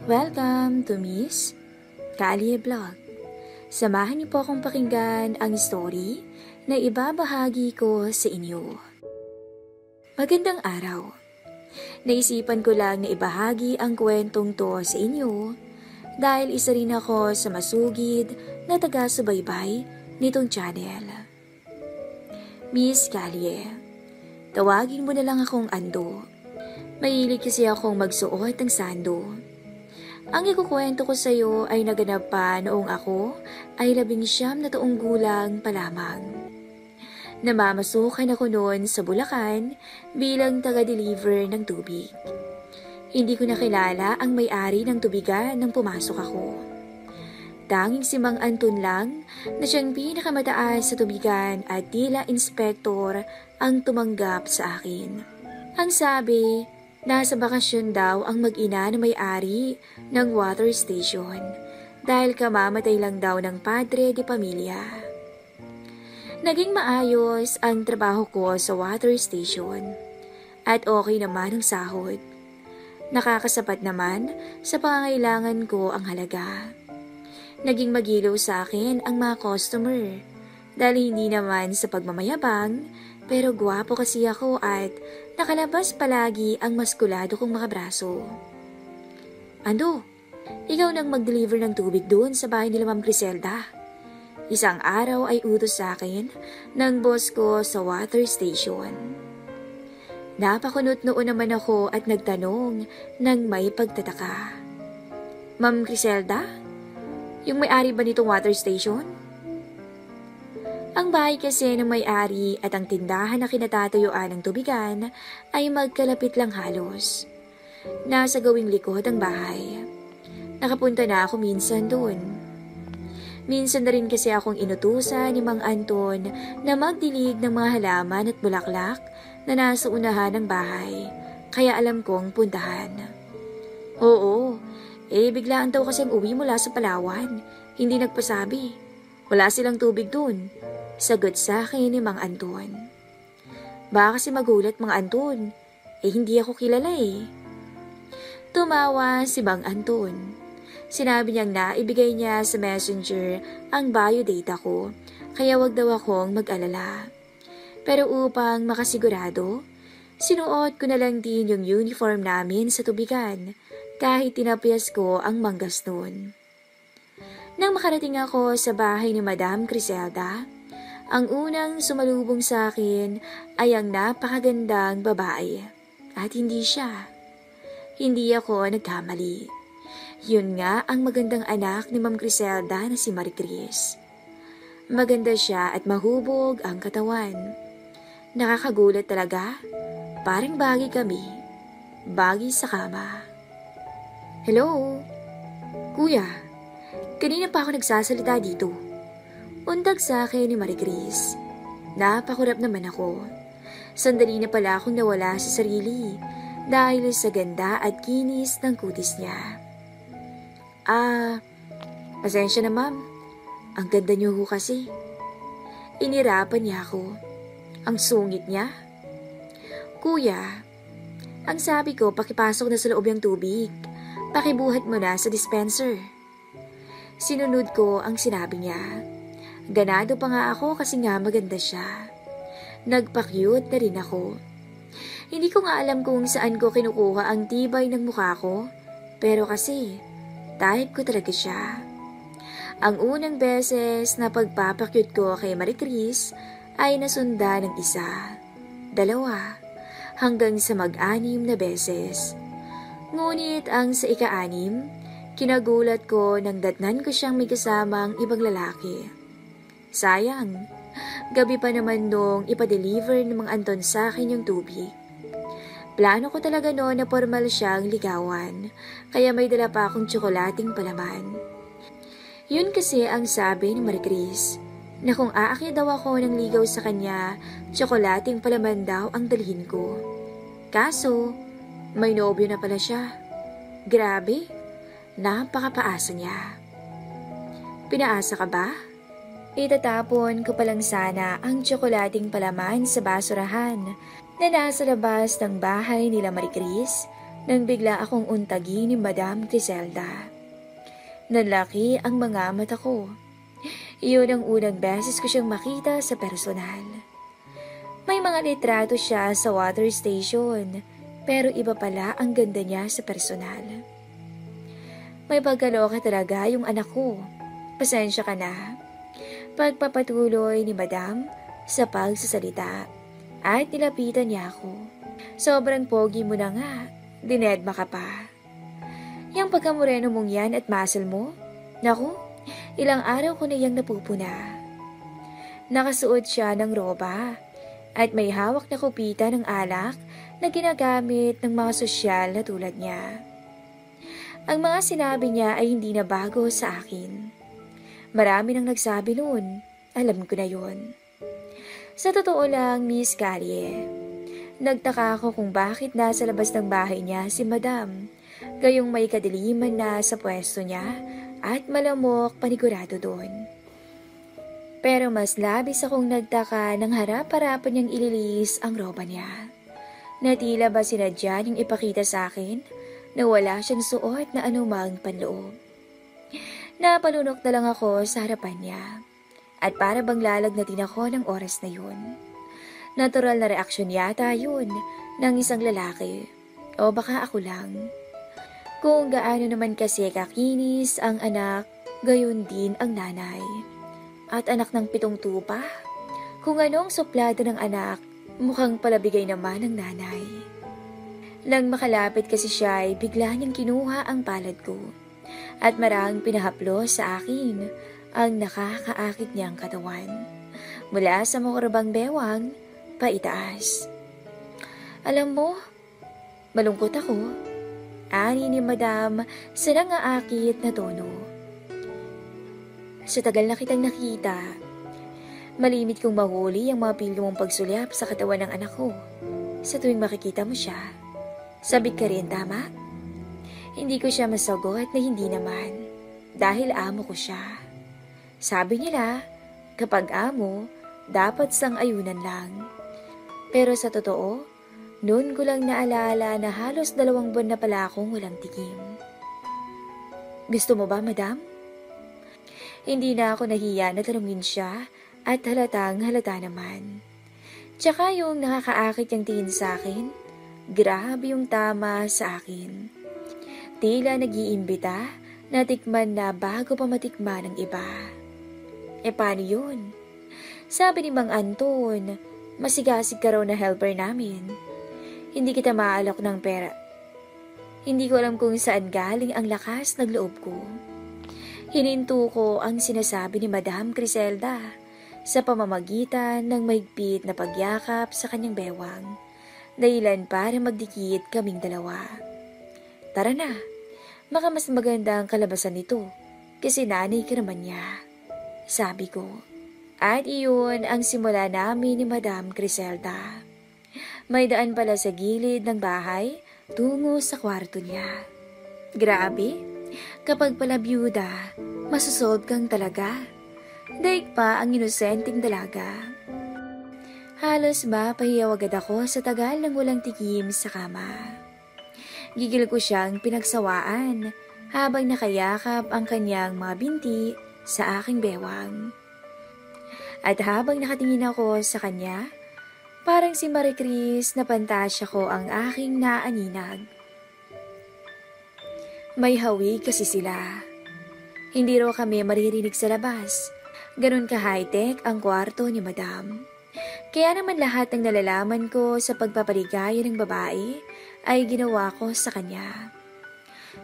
Welcome to Miss Kalye Vlog. Samahan niyo po akong pakinggan ang story na ibabahagi ko sa inyo. Magandang araw. Naisipan ko lang na ibahagi ang kwentong to sa inyo dahil isa rin ako sa masugid na taga-subaybay nitong channel. Miss Kalye, tawagin mo na lang akong Ando. Mahilig kasi akong magsuot ng sando. Ang ikukwento ko sa iyo ay naganap pa noong ako ay 19 na taong gulang pa lamang. Namamasukan ako noon sa Bulacan bilang taga-deliver ng tubig. Hindi ko nakilala ang may-ari ng tubigan nang pumasok ako. Tanging si Mang Anton lang na siyang pinakamataas sa tubigan at tila inspektor ang tumanggap sa akin. Ang sabi, nasa bakasyon daw ang mag-ina na may-ari ng water station dahil kamamatay lang daw ng padre de pamilya. Naging maayos ang trabaho ko sa water station at okay naman ang sahod. Nakakasapat naman sa pangangailangan ko ang halaga. Naging magilaw sa akin ang mga customer dahil hindi naman sa pagmamayabang pero gwapo kasi ako at nakalabas palagi ang maskulado kong mga braso. Ando, ikaw nang mag-deliver ng tubig doon sa bahay nila Ma'am Griselda. Isang araw ay utos sa akin ng boss ko sa water station. Napakunot noon naman ako at nagtanong ng may pagtataka. Ma'am Griselda, yung may-ari ba nitong water station? Ang bahay kasi ng may-ari at ang tindahan na kinatatayuan ng tubigan ay magkalapit lang halos. Nasa gawing likod ang bahay. Nakapunta na ako minsan doon. Minsan na rin kasi akong inutusan ni Mang Anton na magdilig ng mga halaman at bulaklak na nasa unahan ng bahay, kaya alam kong puntahan. Oo, biglaan daw kasi ang uwi mula sa Palawan, hindi nagpasabi. Wala silang tubig doon. Sagot sa akin ni Mang Anton. Baka kasi magulat Mang Anton, hindi ako kilala eh. Tumawa si Mang Anton. Sinabi niyang naibigay niya sa messenger ang biodata ko, kaya wag daw akong mag-alala. Pero upang makasigurado, sinuot ko na lang din yung uniform namin sa tubigan, kahit tinapyas ko ang manggas noon. Nang makarating ako sa bahay ni Madam Griselda, ang unang sumalubong sa akin ay ang napakagandang babae at hindi siya. Hindi ako nagkamali. Yun nga ang magandang anak ni Ma'am Griselda na si Maricris. Maganda siya at mahubog ang katawan. Nakakagulat talaga, parang bagay kami, bagay sa kama. Hello? Kuya, kanina pa ako nagsasalita dito. Undag sa akin ni Maricris. Napakurap naman ako. Sandali na pala akong nawala sa sarili dahil sa ganda at kinis ng kutis niya. Pasensya na ma'am. Ang ganda niyo ho kasi. Inirapan niya ako. Ang sungit niya. Kuya, ang sabi ko pakipasok na sa loob yung tubig. Pakibuhat mo na sa dispenser. Sinunod ko ang sinabi niya. Ganado pa nga ako kasi nga maganda siya. Nagpa-cute na rin ako. Hindi ko nga alam kung saan ko kinukuha ang tibay ng mukha ko, pero kasi type ko talaga siya. Ang unang beses na pagpapakyut ko kay Maricris ay nasunda ng 1, 2, hanggang sa mag-anim na beses. Ngunit ang sa ika-6, kinagulat ko nang datnan ko siyang may kasamang ibang lalaki. Sayang, gabi pa naman nung ipa-deliver ng Mang Anton sa akin yung tubig. Plano ko talaga noon na formal siyang ligawan, kaya may dala pa akong tsokolating palaman. Yun kasi ang sabi ni Maricris, na kung aakyat daw ako ng ligaw sa kanya, tsokolating palaman daw ang dalhin ko. Kaso, may nobyo na pala siya. Grabe, napakapaasa niya. Pinaasa ka ba? Itatapon ko palang sana ang tsokolating palaman sa basurahan na nasa labas ng bahay nila Maricris nang bigla akong untagi ni Madam Griselda. Nanlaki ang mga mata ko. Iyon ang unang beses ko siyang makita sa personal. May mga litrato siya sa water station, pero iba pala ang ganda niya sa personal. May pagkaloka talaga yung anak ko. Pasensya ka na. Pagpapatuloy ni Madam sa pagsasalita at nilapitan niya ako. Sobrang pogi mo na nga, dinedma ka pa. Yang pagkamoreno mong yan at muscle mo, naku, ilang araw ko na yang napupuna. Nakasuot siya ng roba at may hawak na kupita ng alak na ginagamit ng mga sosyal na tulad niya. Ang mga sinabi niya ay hindi na bago sa akin. Marami nang nagsabi noon, alam ko na yun. Sa totoo lang, Miss Callie, nagtaka ako kung bakit nasa labas ng bahay niya si Madam, gayong may kadiliman na sa pwesto niya at malamok panigurado doon. Pero mas labis akong nagtaka nang harap-harapan niyang ililis ang roba niya. Na tila ba sinadya niyang ipakita sa akin na wala siyang suot na anumang panloob. Napalunok na lang ako sa harapan niya at para bang lalagnatin ako ng oras na yun. Natural na reaksyon yata yun ng isang lalaki o baka ako lang. Kung gaano naman kasi kakinis ang anak, gayon din ang nanay. At anak ng 7 tupa, kung anong suplado ng anak, mukhang palabigay naman ng nanay. Nang makalapit kasi siya ay bigla niyang kinuha ang palad ko at marang pinahaplos sa akin ang nakakaakit niyang katawan mula sa makurabang bewang paitaas. Alam mo, malungkot ako, ani ni Madam sa nangaakit na tono. Sa tagal na kitang nakita, malimit kong mahuli ang mga pilo mong pagsulyap sa katawan ng anak ko sa tuwing makikita mo siya. Sabik ka rin, tama? Hindi ko siya masagot na hindi naman, dahil amo ko siya. Sabi nila, kapag amo, dapat sang-ayunan lang. Pero sa totoo, noon ko lang naalala na halos 2 buwan na pala akong walang tikim. Gusto mo ba, Madam? Hindi na ako nahiya na tanungin siya at halatang halata naman. Tsaka yung nakakaakit yung tingin sa akin, grabe yung tama sa akin. Tila nag-iimbita na tikman na bago pa matikman ng iba. E paano yun? Sabi ni Mang Anton, masigasig ka raw na helper namin. Hindi kita maalok ng pera. Hindi ko alam kung saan galing ang lakas ng loob ko. Hininto ko ang sinasabi ni Madam Griselda sa pamamagitan ng mahigpit na pagyakap sa kanyang bewang, dahilan para magdikit kaming dalawa. Tara na, baka mas maganda ang kalabasan nito kasi nanay ka naman niya, sabi ko. At iyon ang simula namin ni Madam Griselda. May daan pala sa gilid ng bahay tungo sa kwarto niya. Grabe! Kapag pala byuda, masusold kang talaga. Daig pa ang inosenteng dalaga. Halos mapahiyaw agad ako sa tagal ng walang tikim sa kama. Gigil ko siyang pinagsawaan habang nakayakap ang kanyang mga binti sa aking bewang. At habang nakatingin ako sa kanya, parang si Marie Chris na pantasya ko ang aking naaninag. May hawig kasi sila. Hindi raw kami maririnig sa labas. Ganon ka high-tech ang kwarto ni Madam. Kaya naman lahat ng nalalaman ko sa pagpapaligaya ng babae ay ginawa ko sa kanya.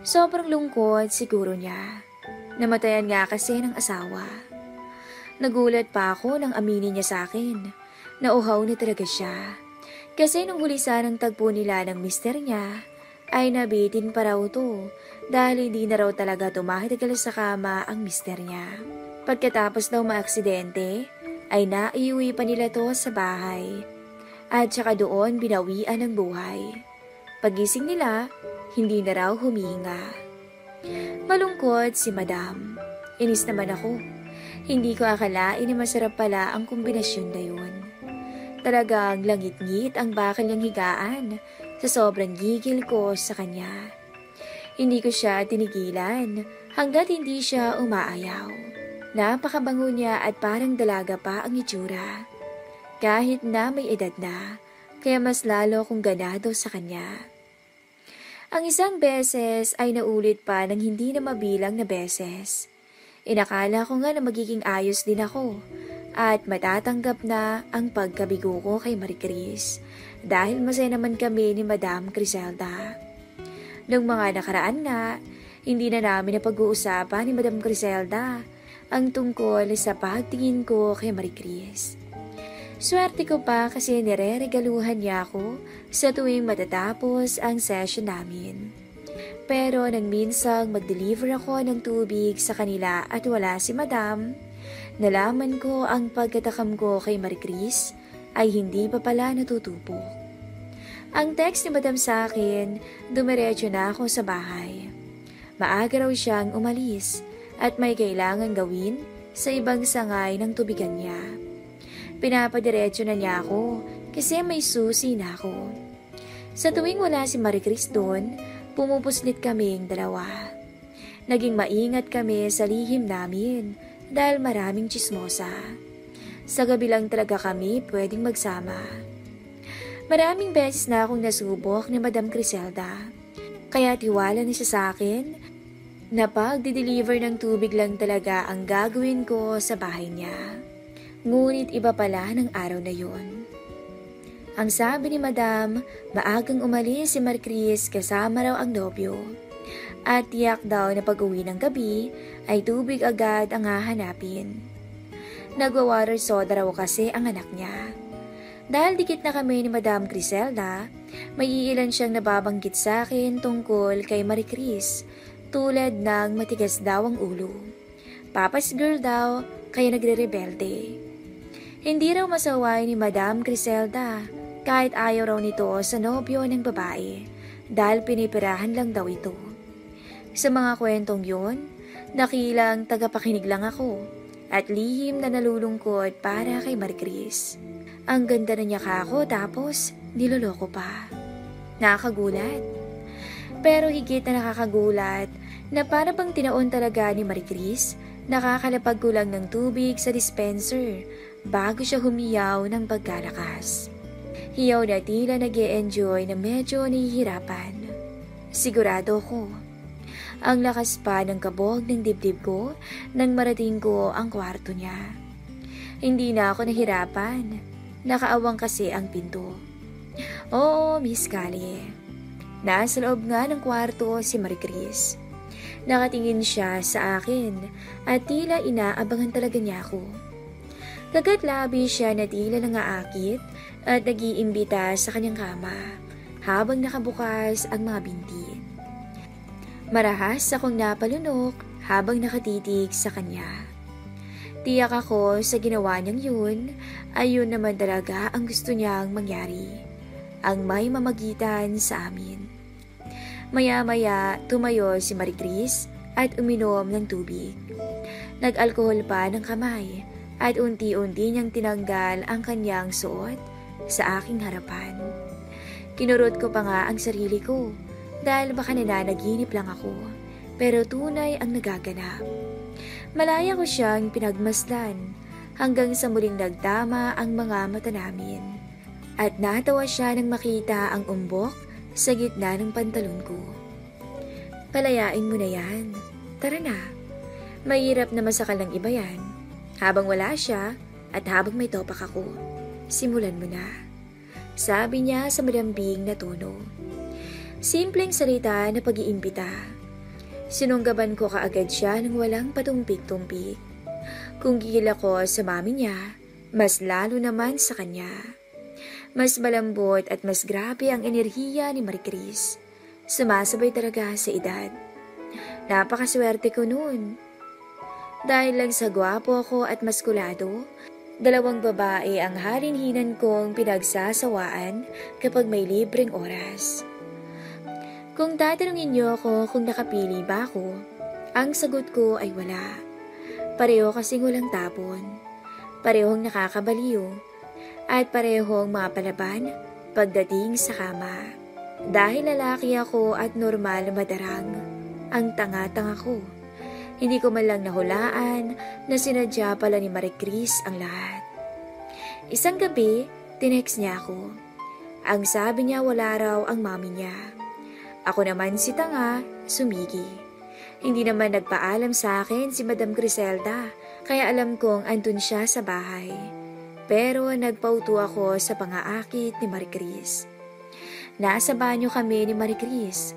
Sobrang lungkot siguro niya. Namatayan nga kasi ng asawa. Nagulat pa ako nang aminin niya sa akin. Nauhaw na talaga siya. Kasi nung huli sanang tagpo nila ng mister niya, ay nabitin pa raw to dahil hindi na raw talaga tumatagal sa kama ang mister niya. Pagkatapos daw maaksidente, ay naiuwi pa nila to sa bahay at saka doon binawian ng buhay. Pagising nila, hindi na raw humihinga. Malungkot si Madam. Inis naman ako. Hindi ko akalain na masarap pala ang kombinasyon na yun. Talagang langit-ngit ang bakal niyang higaan sa sobrang gigil ko sa kanya. Hindi ko siya tinigilan hanggat hindi siya umaayaw. Napakabango niya at parang dalaga pa ang itsura. Kahit na may edad na, kaya mas lalo kong ganado sa kanya. Ang isang beses ay naulit pa ng hindi na mabilang na beses. Inakala ko nga na magiging ayos din ako at matatanggap na ang pagkabigo ko kay Marie Chris dahil masaya naman kami ni Madam Criselda. Noong mga nakaraan nga, hindi na namin napag-uusapan ni Madam Criselda ang tungkol sa pagtingin ko kay Marie Chris. Swerte ko pa kasi nire-regaluhan niya ako sa tuwing matatapos ang session namin. Pero nang minsang mag-deliver ako ng tubig sa kanila at wala si Madam, nalaman ko ang pagkatakam ko kay Marie Chris ay hindi pa pala natutupok. Ang text ni Madam sa akin, dumiretso na ako sa bahay. Maaga raw siyang umalis at may kailangan gawin sa ibang sangay ng tubigan niya. Pinapadiretso na niya ako kasi may susi na ako. Sa tuwing wala si Marie Chris doon, pumupuslit kaming dalawa. Naging maingat kami sa lihim namin dahil maraming tsismosa. Sa gabi lang talaga kami pwedeng magsama. Maraming beses na akong nasubok ni Madam Criselda, kaya tiwala niya sa akin na pag-deliver ng tubig lang talaga ang gagawin ko sa bahay niya. Ngunit iba pala ng araw na yon. Ang sabi ni Madam, maagang umalis si Marie Chris kasama raw ang nobyo. At tiyak daw na pag-uwi ng gabi ay tubig agad ang hahanapin. Nagwa-water soda raw kasi ang anak niya. Dahil dikit na kami ni Madam Criselda, may iilan siyang nababanggit sa akin tungkol kay Marie Chris, tulad ng matigas daw ang ulo. Papa's girl daw, kaya nagre-rebelde. Hindi raw masaway ni Madam Criselda kahit ayaw raw nito sa nobyo ng babae dahil pinipirahan lang daw ito. Sa mga kwentong yon, nakilang tagapakinig lang ako at lihim na nalulungkot para kay Marie Chris. Ang ganda na niya kako tapos niloloko pa. Nakakagulat. Pero higit na nakakagulat na para bang tinaon talaga ni Marie Chris, nakakalapag ko lang ng tubig sa dispenser bago siya humiyaw ng pagkalakas. Hiyaw na tila nag-e-enjoy na medyo nahihirapan. Sigurado ko, ang lakas pa ng kabog ng dibdib ko nang marating ko ang kwarto niya. Hindi na ako nahirapan. Nakaawang kasi ang pinto. Oo, Miss Callie. Nasa loob nga ng kwarto si Marie Chris. Nakatingin siya sa akin at tila inaabangan talaga niya ako. Kagat-labi siya na tila nangaakit at nag-iimbita sa kanyang kama habang nakabukas ang mga binti. Marahas akong napalunok habang nakatitig sa kanya. Tiyak ako sa ginawa niyang yun, ayun naman talaga ang gusto niyang mangyari. Ang may mamagitan sa amin. Maya-maya tumayo si Marie Chris at uminom ng tubig. Nag-alkohol pa ng kamay at unti-unti niyang tinanggal ang kanyang suot sa aking harapan. Kinurot ko pa nga ang sarili ko dahil baka nananaginip lang ako, pero tunay ang nagaganap. Malaya ko siyang pinagmasdan hanggang sa muling nagtama ang mga mata namin. At natawa siya nang makita ang umbok sa gitna ng pantalon ko. Palayain mo na yan. Tara na. Mahirap na masakal ng iba yan. Habang wala siya at habang may topak ako, simulan mo na. Sabi niya sa malambing na tono. Simpleng salita na pag-iimbita. Sinunggaban ko kaagad siya nang walang patumpik-tumpik. Kung gigil ako sa mami niya, mas lalo naman sa kanya. Mas malambot at mas grabe ang enerhiya ni Marie Chris. Sumasabay talaga sa edad. Napakaswerte ko noon. Dahil lang sa gwapo ako at maskulado, dalawang babae ang halinhinan kong pinagsasawaan kapag may libreng oras. Kung tatanungin niyo ako kung nakapili ba ako, ang sagot ko ay wala. Pareho kasing walang tapon, parehong nakakabaliw, at parehong mapalaban pagdating sa kama. Dahil lalaki ako at normal madarang. Ang tanga-tanga ko. Hindi ko man lang nahulaan na sinadya pala ni Marie Chris ang lahat. Isang gabi, tinext niya ako. Ang sabi niya wala raw ang mami niya. Ako naman si tanga, sumigi. Hindi naman nagpaalam sa akin si Madam Griselda, kaya alam kong andun siya sa bahay. Pero nagpauto ako sa pangaakit ni Marie Chris. Nasa banyo kami ni Marie Chris.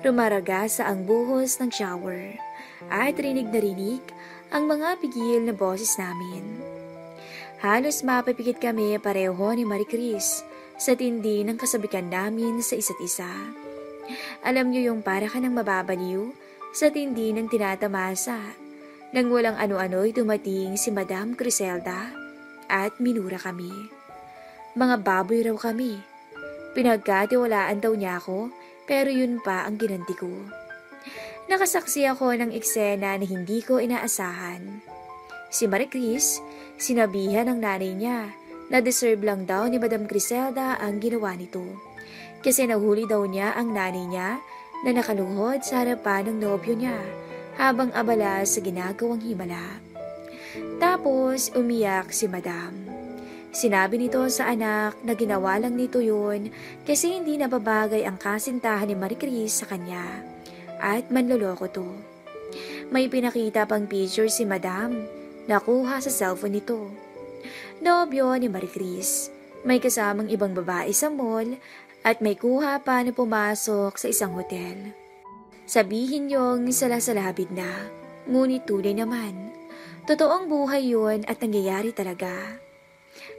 Rumaraga sa ang buhos ng shower. At rinig na rinig ang mga pigil na boses namin. Halos mapipikit kami pareho ni Marie Chris sa tindi ng kasabikan namin sa isa't isa. Alam niyo yung para ka ng mababaliw sa tindi ng tinatamasa. Nang walang ano-ano'y dumating si Madam Griselda at minura kami. Mga baboy raw kami. Pinagkatiwalaan daw niya ako pero yun pa ang ginanti ko. Nakasaksi ako ng eksena na hindi ko inaasahan. Si Marie Chris, sinabihan ng nanay niya na deserve lang daw ni Madam Griselda ang ginawa nito. Kasi nahuli daw niya ang nanay niya na nakaluhod sa harapan ng nobyo niya habang abala sa ginagawang himala. Tapos umiyak si Madam. Sinabi nito sa anak na ginawa lang nito yun kasi hindi nababagay ang kasintahan ni Marie Chris sa kanya at manloloko to. May pinakita pang picture si Madam nakuha sa cellphone nito. Nobyo ni Marie Chris, may kasamang ibang babae sa mall at may kuha pa na pumasok sa isang hotel. Sabihin niyong salasalabid na, ngunit tunay naman. Totoong buhay yun at nangyayari talaga.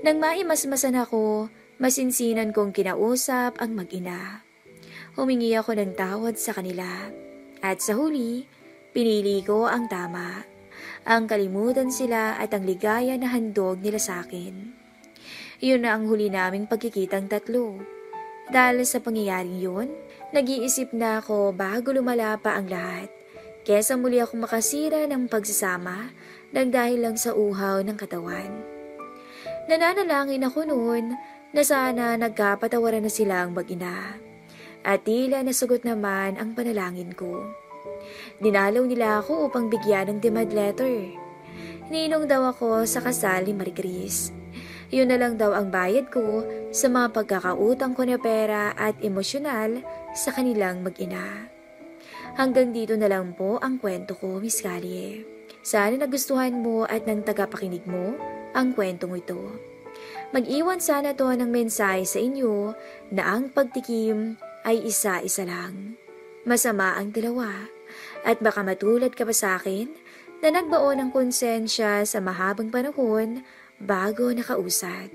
Nang maimasmasan ako, masinsinan kong kinausap ang mag-ina. Humingi ako ng tawad sa kanila. At sa huli, pinili ko ang tama. Ang kalimutan sila at ang ligaya na handog nila sa akin. Iyon na ang huli naming pagkikitang tatlo. Dahil sa pangyayaring yun, nag-iisip na ako bago lumala pa ang lahat. Kesa muli akong makasira ng pagsasama nang dahil lang sa uhaw ng katawan. Nananalangin ako noon na sana nagkapatawaran na silang mag-ina. At tila nasagot naman ang panalangin ko. Dinalaw nila ako upang bigyan ng demand letter. Ninong daw ako sa kasal ni Marie Chris. Yun na lang daw ang bayad ko sa mga pagkakautang ko na pera at emosyonal sa kanilang mag-ina. Hanggang dito na lang po ang kwento ko, Miss Callie. Sana nagustuhan mo at ng tagapakinig mo ang kwentong ito. Mag-iwan sana to ng mensahe sa inyo na ang pagtikim ay isa-isa lang. Masama ang dalawa. At baka matulad ka pa sa akin na nagbaon ng konsensya sa mahabang panahon bago nakausad.